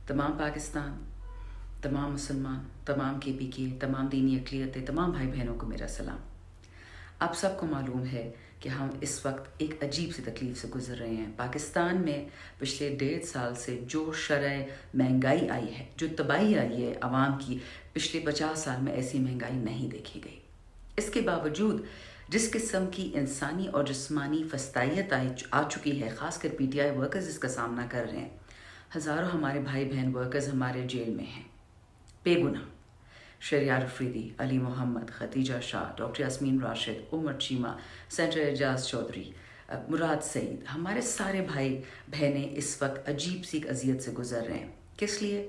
तमाम पाकिस्तान, तमाम मुसलमान, तमाम KPK, तमाम दीनी अक़लियतें, तमाम भाई बहनों को मेरा सलाम। आप सबको मालूम है कि हम इस वक्त एक अजीब सी तकलीफ़ से गुज़र रहे हैं। पाकिस्तान में पिछले 1.5 साल से जो शरह महंगाई आई है, जो तबाही आई है आवाम की, पिछले 50 साल में ऐसी महंगाई नहीं देखी गई। इसके बावजूद जिस किस्म की इंसानी और जिस्मानी फस्तायत आ चुकी है, ख़ासकर PTI वर्कर्स इसका सामना कर रहे हैं। हज़ारों हमारे भाई बहन वर्कर्स हमारे जेल में हैं बेगुनाह। शरियार अफरीदी, अली मोहम्मद, खतीजा शाह, डॉक्टर यास्मीन राशिद, उमर चीमा, सेनेटर एजाज चौधरी, मुराद सईद, हमारे सारे भाई बहनें इस वक्त अजीब सी अजियत से गुजर रहे हैं। किस लिए?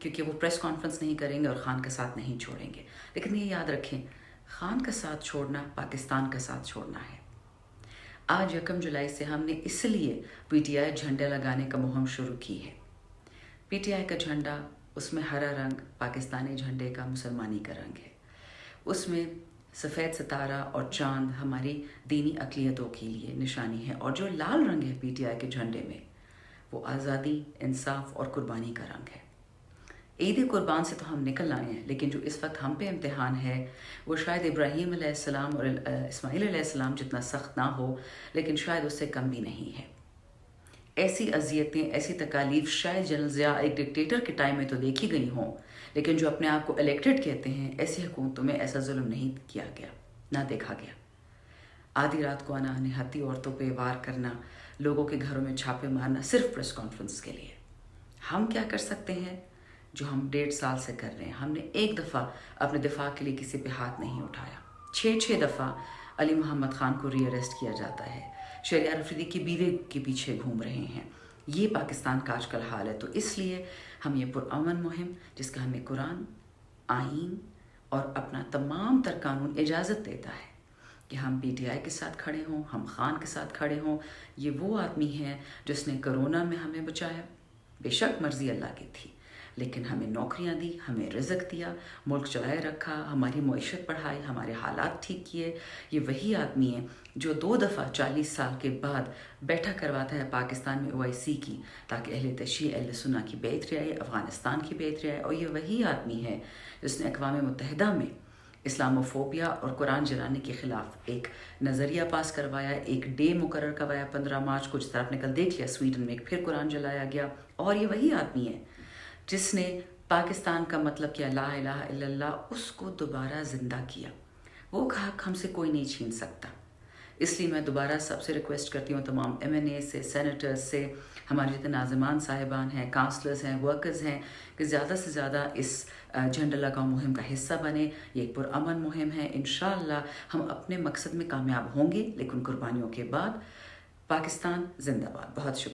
क्योंकि वो प्रेस कॉन्फ्रेंस नहीं करेंगे और खान का साथ नहीं छोड़ेंगे। लेकिन ये याद रखें, खान का साथ छोड़ना पाकिस्तान का साथ छोड़ना है। आज 1 जुलाई से हमने इसलिए PTI झंडे लगाने का मुहिम शुरू की है। PTI का झंडा, उसमें हरा रंग पाकिस्तानी झंडे का मुसलमानी का रंग है। उसमें सफ़ेद सितारा और चाँद हमारी दीनी अक़लियतों के लिए निशानी है। और जो लाल रंग है PTI के झंडे में, वो आज़ादी, इंसाफ और कुर्बानी का रंग है। ईद कुर्बान से तो हम निकल आए हैं, लेकिन जो इस वक्त हम पे इम्तिहान है वो शायद इब्राहीम अलैहिस्सलाम और इस्माईल अलैहिस्सलाम जितना सख्त ना हो, लेकिन शायद उससे कम भी नहीं है। ऐसी अजियतें, ऐसी तकालीफ शायद जनरल ज़िया एक डिक्टेटर के टाइम में तो देखी गई हों, लेकिन जो अपने आप को इलेक्टेड कहते हैं, ऐसी हुकूमतों में ऐसा जुल्म नहीं किया गया, ना देखा गया। आधी रात को आना, निहत्ती औरतों पे वार करना, लोगों के घरों में छापे मारना, सिर्फ प्रेस कॉन्फ्रेंस के लिए। हम क्या कर सकते हैं जो हम 1.5 साल से कर रहे हैं? हमने एक दफ़ा अपने दिफा के लिए किसी पे हाथ नहीं उठाया। 6 दफ़ा अली मोहम्मद ख़ान को रीअरेस्ट किया जाता है। शरियार अफरीदी की बीवी के पीछे घूम रहे हैं। ये पाकिस्तान का आजकल हाल है। तो इसलिए हम ये पुरअमन मुहिम, जिसका हमें कुरान, आईन और अपना तमाम तर कानून इजाज़त देता है कि हम PTI के साथ खड़े हों, हम खान के साथ खड़े हों। ये वो आदमी है जिसने कोरोना में हमें बचाया। बेशक मर्ज़ी अल्लाह की थी, लेकिन हमें नौकरियां दी, हमें रिज़्क दिया, मुल्क चलाए रखा, हमारी मईशत बढ़ाई, हमारे हालात ठीक किए। ये वही आदमी है जो 2 दफ़ा 40 साल के बाद बैठा करवाता है पाकिस्तान में OIC की, ताकि अहले तशय्युअ, अहले सुन्ना की बेहतरी आए, अफ़गानिस्तान की बेहतरी आए। और ये वही आदमी है जिसने अक़वाम मुत्तहिदा में इस्लामोफोबिया और कुरान जलाने के ख़िलाफ़ एक नज़रिया पास करवाया, एक डे मुकर्रर करवाया 15 मार्च को, जिस तरह आपने कल देख लिया स्वीडन में एक फिर कुरान जलाया गया। और ये वही आदमी है जिसने पाकिस्तान का मतलब किया ला इलाहा इल्लल्लाह, उसको दोबारा ज़िंदा किया। वो हक़ हमसे कोई नहीं छीन सकता। इसलिए मैं दोबारा सबसे रिक्वेस्ट करती हूँ, तमाम MNA से, सेनेटर्स से, हमारे जितने नाज़िमान साहिबान हैं, काउंसलर्स हैं, वर्कर्स हैं, कि ज़्यादा से ज़्यादा इस झंडा लगाओ मुहिम का हिस्सा बने। ये एक पुरअमन मुहिम है। इंशाअल्लाह हम अपने मकसद में कामयाब होंगे, लेकिन कुर्बानियों के बाद। पाकिस्तान जिंदाबाद। बहुत शुक्रिया।